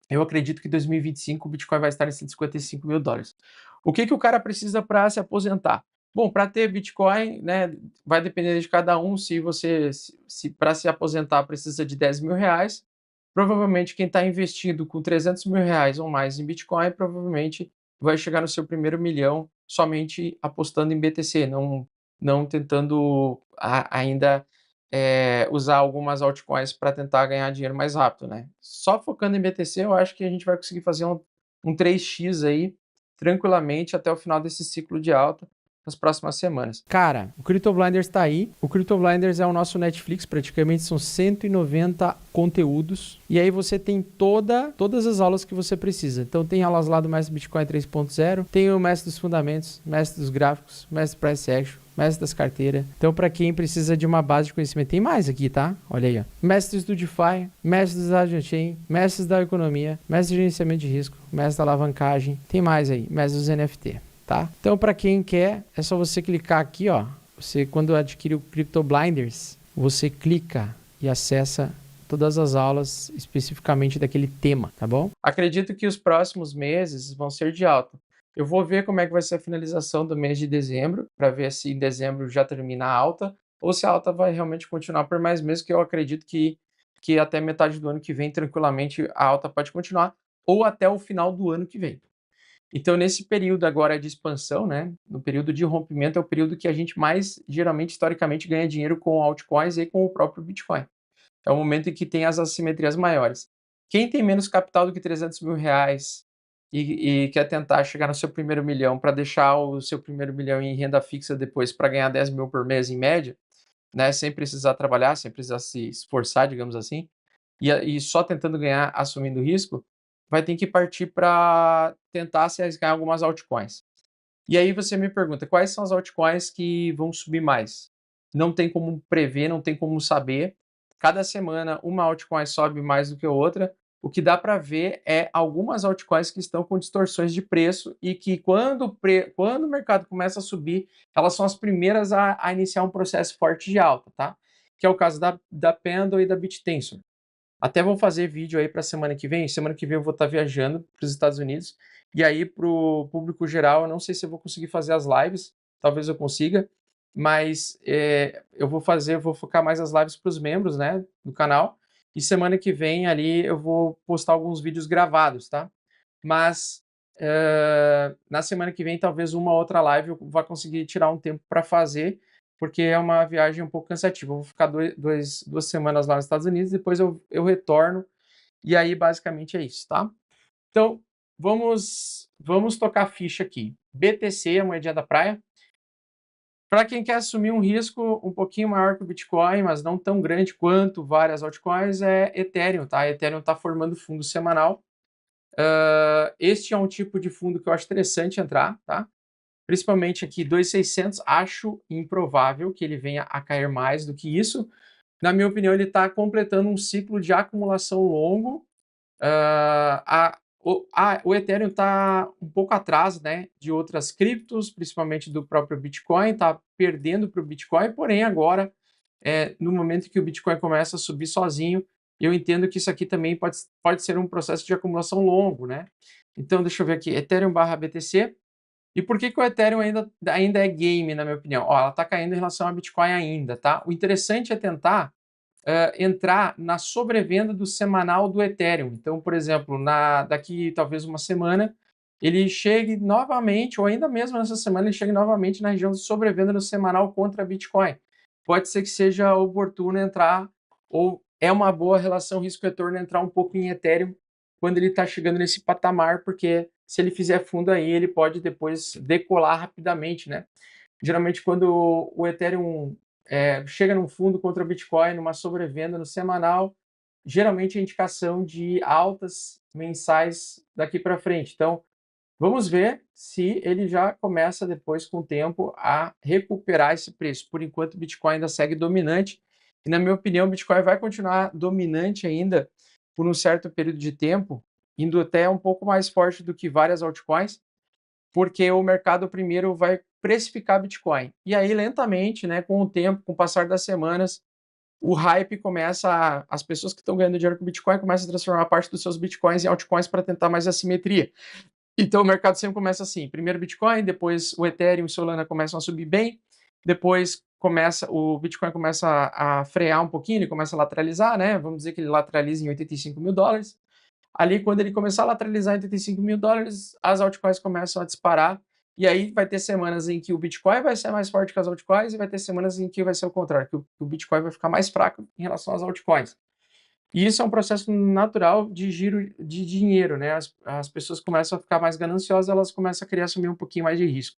eu acredito que em 2025 o Bitcoin vai estar em $155.000. O que que o cara precisa para se aposentar? Bom, para ter Bitcoin, né, vai depender de cada um. Se você, se para se aposentar precisa de R$ 10.000, provavelmente quem está investindo com R$ 300.000 ou mais em Bitcoin, provavelmente vai chegar no seu primeiro milhão somente apostando em BTC, não tentando ainda usar algumas altcoins para tentar ganhar dinheiro mais rápido, né? Só focando em BTC, eu acho que a gente vai conseguir fazer um 3x aí tranquilamente até o final desse ciclo de alta nas próximas semanas. Cara, o Crypto Blinders está aí. O Crypto Blinders é o nosso Netflix, praticamente são 190 conteúdos. E aí você tem todas as aulas que você precisa. Então tem aulas lá do Mestre Bitcoin 3.0, tem o Mestre dos Fundamentos, Mestre dos Gráficos, Mestre Price Action, Mestre das Carteiras. Então, para quem precisa de uma base de conhecimento, tem mais aqui, tá? Olha aí, ó. Mestres do DeFi, Mestres da Chain, Mestres da Economia, Mestre de Gerenciamento de Risco, Mestre da Alavancagem. Tem mais aí, Mestres dos NFT, tá? Então, para quem quer, é só você clicar aqui, ó. Você, quando adquire o Crypto Blinders, você clica e acessa todas as aulas especificamente daquele tema, tá bom? Acredito que os próximos meses vão ser de alta. Eu vou ver como é que vai ser a finalização do mês de dezembro, para ver se em dezembro já termina a alta, ou se a alta vai realmente continuar por mais meses, que eu acredito que até metade do ano que vem, tranquilamente, a alta pode continuar, ou até o final do ano que vem. Então, nesse período agora de expansão, né, no período de rompimento, é o período que a gente mais, geralmente, historicamente, ganha dinheiro com altcoins e com o próprio Bitcoin. É o momento em que tem as assimetrias maiores. Quem tem menos capital do que R$ 300.000 e quer tentar chegar no seu primeiro milhão para deixar o seu primeiro milhão em renda fixa depois para ganhar 10 mil por mês em média, né, sem precisar trabalhar, sem precisar se esforçar, digamos assim, e só tentando ganhar assumindo risco, vai ter que partir para tentar se arriscar em algumas altcoins. E aí você me pergunta, quais são as altcoins que vão subir mais? Não tem como prever, não tem como saber. Cada semana uma altcoin sobe mais do que a outra. O que dá para ver é algumas altcoins que estão com distorções de preço e que quando o mercado começa a subir, elas são as primeiras a iniciar um processo forte de alta, tá? Que é o caso da Pendle e da BitTensor. Até vou fazer vídeo aí para semana que vem. Semana que vem eu vou estar viajando para os Estados Unidos. E aí, para o público geral, eu não sei se eu vou conseguir fazer as lives. Talvez eu consiga. Mas eu vou focar mais as lives para os membros, né, do canal. E semana que vem ali eu vou postar alguns vídeos gravados, tá? Mas na semana que vem, talvez uma outra live eu vá conseguir tirar um tempo para fazer, porque é uma viagem um pouco cansativa. Eu vou ficar 2 semanas lá nos Estados Unidos, depois eu retorno, e aí basicamente é isso, tá? Então, vamos tocar ficha aqui. BTC, a moedinha da praia. Para quem quer assumir um risco um pouquinho maior que o Bitcoin, mas não tão grande quanto várias altcoins, é Ethereum, tá? Ethereum está formando fundo semanal. Este é um tipo de fundo que eu acho interessante entrar, tá? Principalmente aqui 2.600, acho improvável que ele venha a cair mais do que isso. Na minha opinião, ele está completando um ciclo de acumulação longo. O Ethereum está um pouco atrás, né, de outras criptos, principalmente do próprio Bitcoin, está perdendo para o Bitcoin, porém agora, no momento que o Bitcoin começa a subir sozinho, eu entendo que isso aqui também pode ser um processo de acumulação longo, né? Então, deixa eu ver aqui, Ethereum barra BTC. E por que o Ethereum ainda é game, na minha opinião? Ó, ela está caindo em relação ao Bitcoin ainda, tá? O interessante é tentar entrar na sobrevenda do semanal do Ethereum. Então, por exemplo, daqui talvez uma semana, ele chegue novamente, ou ainda mesmo nessa semana, ele chegue novamente na região de sobrevenda no semanal contra Bitcoin. Pode ser que seja oportuno entrar, ou é uma boa relação risco-retorno entrar um pouco em Ethereum quando ele está chegando nesse patamar, porque se ele fizer fundo aí, ele pode depois decolar rapidamente, né? Geralmente, quando o Ethereum chega num fundo contra o Bitcoin, numa sobrevenda no semanal, geralmente é indicação de altas mensais daqui para frente. Então, vamos ver se ele já começa depois, com o tempo, a recuperar esse preço. Por enquanto, o Bitcoin ainda segue dominante. E, na minha opinião, o Bitcoin vai continuar dominante ainda por um certo período de tempo, indo até um pouco mais forte do que várias altcoins, porque o mercado primeiro vai precificar Bitcoin. E aí, lentamente, né, com o tempo, com o passar das semanas, o hype começa as pessoas que estão ganhando dinheiro com Bitcoin começam a transformar parte dos seus Bitcoins em altcoins para tentar mais assimetria. Então o mercado sempre começa assim, primeiro Bitcoin, depois o Ethereum e o Solana começam a subir bem, depois o Bitcoin começa a frear um pouquinho, ele começa a lateralizar, né? Vamos dizer que ele lateraliza em 85 mil dólares. Ali, quando ele começar a lateralizar em 85 mil dólares, as altcoins começam a disparar. E aí vai ter semanas em que o Bitcoin vai ser mais forte que as altcoins e vai ter semanas em que vai ser o contrário, que o Bitcoin vai ficar mais fraco em relação às altcoins. E isso é um processo natural de giro de dinheiro, né? As pessoas começam a ficar mais gananciosas, elas começam a querer assumir um pouquinho mais de risco.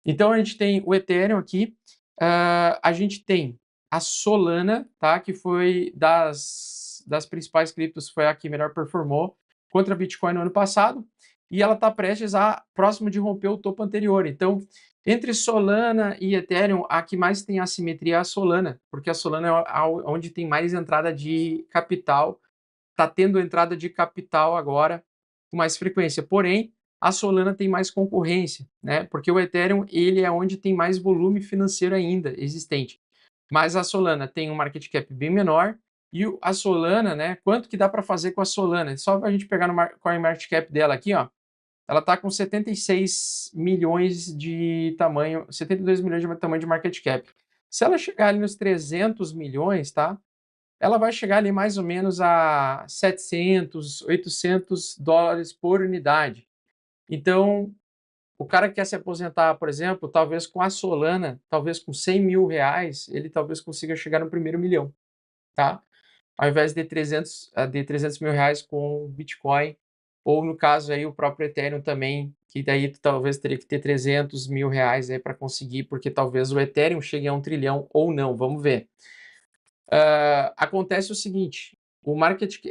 Então a gente tem o Ethereum aqui, a gente tem a Solana, tá? Que foi das principais criptos, foi a que melhor performou contra a Bitcoin no ano passado, e ela está prestes a próximo de romper o topo anterior. Então, entre Solana e Ethereum, a que mais tem assimetria é a Solana, porque a Solana é onde tem mais entrada de capital, está tendo entrada de capital agora com mais frequência. Porém, a Solana tem mais concorrência, né? Porque o Ethereum ele é onde tem mais volume financeiro ainda existente. Mas a Solana tem um market cap bem menor e a Solana, né? Quanto que dá para fazer com a Solana? Só a gente pegar no CoinMarketCap dela aqui, ó. Ela está com 76 milhões de tamanho, 72 milhões de tamanho de market cap. Se ela chegar ali nos 300 milhões, tá? Ela vai chegar ali mais ou menos a 700, 800 dólares por unidade. Então, o cara que quer se aposentar, por exemplo, talvez com a Solana, talvez com 100 mil reais, ele talvez consiga chegar no primeiro milhão, tá? Ao invés de 300 mil reais com Bitcoin, ou no caso aí o próprio Ethereum também, que daí tu talvez teria que ter 300 mil reais aí para conseguir, porque talvez o Ethereum chegue a 1 trilhão ou não, vamos ver. Acontece o seguinte,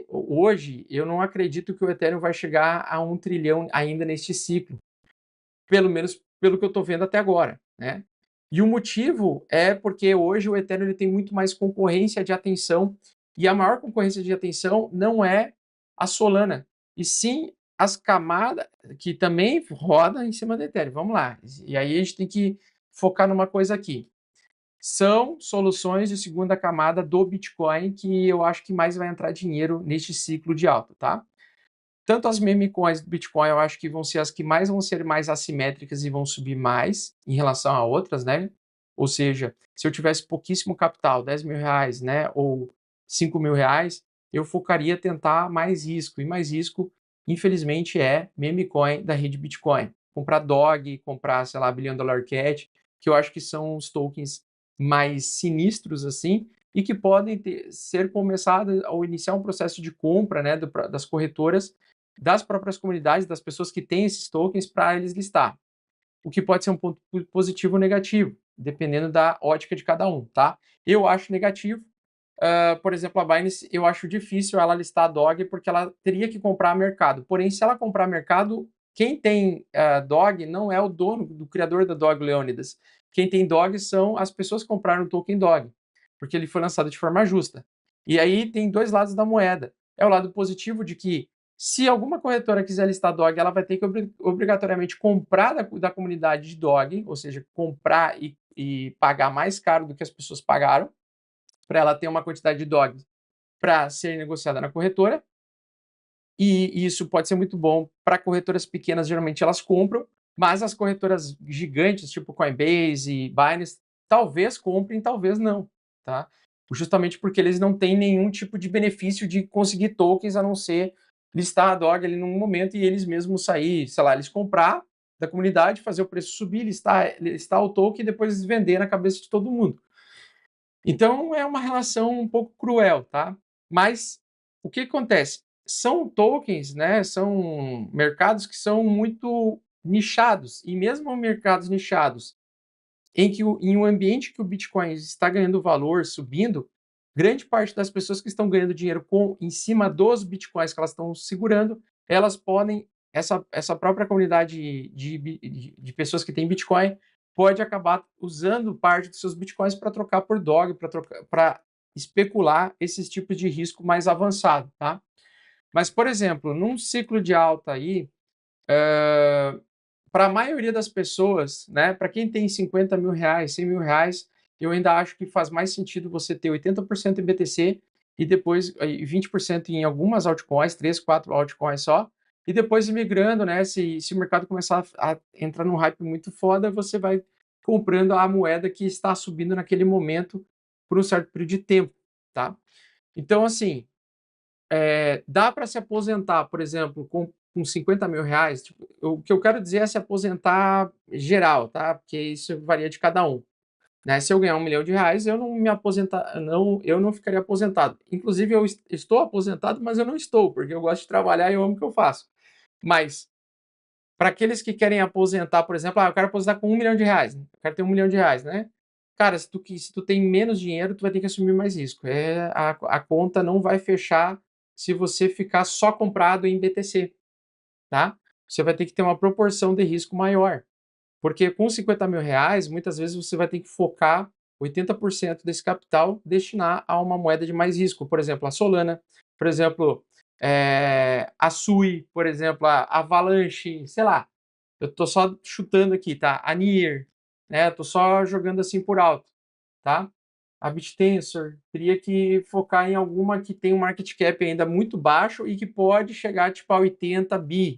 hoje eu não acredito que o Ethereum vai chegar a 1 trilhão ainda neste ciclo, pelo menos pelo que eu estou vendo até agora, né? E o motivo é porque hoje o Ethereum ele tem muito mais concorrência de atenção, e a maior concorrência de atenção não é a Solana, e sim as camadas que também roda em cima do Ethereum. Vamos lá. E aí a gente tem que focar numa coisa aqui. São soluções de segunda camada do Bitcoin que eu acho que mais vai entrar dinheiro neste ciclo de alta, tá? Tanto as meme coins do Bitcoin eu acho que vão ser as que mais vão ser mais assimétricas e vão subir mais em relação a outras, né? Ou seja, se eu tivesse pouquíssimo capital, 10 mil reais, né? Ou 5 mil reais, eu focaria tentar mais risco. E mais risco, infelizmente, é meme coin da rede Bitcoin. Comprar DOG, comprar, sei lá, Billion Dollar Cat, que eu acho que são os tokens mais sinistros, assim, e que podem ser começados ao iniciar um processo de compra, né, das corretoras, das próprias comunidades, das pessoas que têm esses tokens para eles listar. O que pode ser um ponto positivo ou negativo, dependendo da ótica de cada um, tá? Eu acho negativo. Por exemplo, a Binance, eu acho difícil ela listar a DOG porque ela teria que comprar mercado. Porém, se ela comprar mercado, quem tem DOG não é o dono do criador da DOG, Leônidas. Quem tem DOG são as pessoas que compraram o token DOG, porque ele foi lançado de forma justa. E aí tem dois lados da moeda. É o lado positivo de que se alguma corretora quiser listar DOG, ela vai ter que obrigatoriamente comprar da comunidade de DOG, ou seja, comprar e pagar mais caro do que as pessoas pagaram, para ela ter uma quantidade de DOG para ser negociada na corretora. E isso pode ser muito bom para corretoras pequenas, geralmente elas compram, mas as corretoras gigantes, tipo Coinbase e Binance, talvez comprem, talvez não, tá? Justamente porque eles não têm nenhum tipo de benefício de conseguir tokens, a não ser listar a DOG ali num momento e eles mesmos sair, sei lá, eles comprar da comunidade, fazer o preço subir, listar o token e depois vender na cabeça de todo mundo. Então é uma relação um pouco cruel, tá? Mas o que acontece? São tokens, né? São mercados que são muito nichados, e mesmo mercados nichados em que em um ambiente que o Bitcoin está ganhando valor, subindo, grande parte das pessoas que estão ganhando dinheiro em cima dos Bitcoins que elas estão segurando, elas podem, essa própria comunidade de pessoas que têm Bitcoin pode acabar usando parte dos seus Bitcoins para trocar por DOG, para especular esses tipos de risco mais avançado, tá? Mas, por exemplo, num ciclo de alta aí, para a maioria das pessoas, né, para quem tem 50 mil reais, 100 mil reais, eu ainda acho que faz mais sentido você ter 80% em BTC e depois 20% em algumas altcoins, 3, 4 altcoins só, e depois ir migrando, né? Se o mercado começar a entrar num hype muito foda, você vai comprando a moeda que está subindo naquele momento por um certo período de tempo, tá? Então, assim, dá para se aposentar, por exemplo, com 50 mil reais. Tipo, o que eu quero dizer é se aposentar geral, tá? Porque isso varia de cada um. Né? Se eu ganhar R$ 1 milhão, eu não me aposentar, não, eu não ficaria aposentado. Inclusive, eu estou aposentado, mas eu não estou, porque eu gosto de trabalhar e eu amo o que eu faço. Mas, para aqueles que querem aposentar, por exemplo, eu quero aposentar com R$ 1 milhão, eu quero ter R$ 1 milhão, né? Cara, se tu tem menos dinheiro, tu vai ter que assumir mais risco. A conta não vai fechar se você ficar só comprado em BTC, tá? Você vai ter que ter uma proporção de risco maior. Porque com R$ 50 mil, muitas vezes você vai ter que focar 80% desse capital, destinar a uma moeda de mais risco. Por exemplo, a Solana, por exemplo, a Sui, por exemplo, a Avalanche, sei lá. Eu tô só chutando aqui, tá? A Near, né? Tô só jogando assim por alto, tá? A BitTensor, teria que focar em alguma que tem um market cap ainda muito baixo e que pode chegar tipo a 80 bi,